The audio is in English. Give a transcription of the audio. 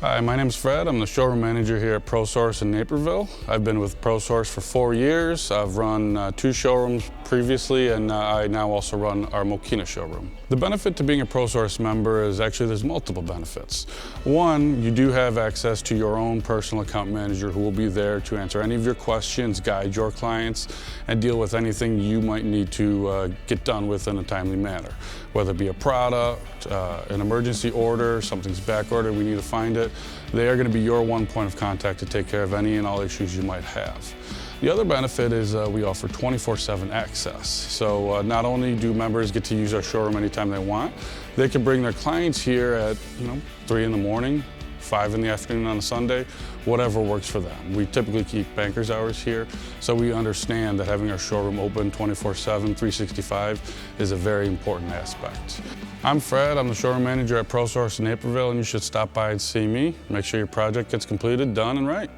Hi, my name is Fred. I'm the showroom manager here at ProSource in Naperville. I've been with ProSource for 4 years. I've run 2 showrooms previously, and I now also run our Mokina showroom. The benefit to being a ProSource member is actually there's multiple benefits. One, you do have access to your own personal account manager who will be there to answer any of your questions, guide your clients, and deal with anything you might need to get done with in a timely manner. Whether it be a product, an emergency order, something's back ordered, we need to find it. They are going to be your one point of contact to take care of any and all issues you might have. The other benefit is we offer 24/7 access. So not only do members get to use our showroom anytime they want, they can bring their clients here at 3 in the morning, 5 in the afternoon on a Sunday, whatever works for them. We typically keep banker's hours here, so we understand that having our showroom open 24/7, 365 is a very important aspect. I'm Fred, I'm the showroom manager at ProSource in Naperville, and you should stop by and see me. Make sure your project gets completed, done, and right.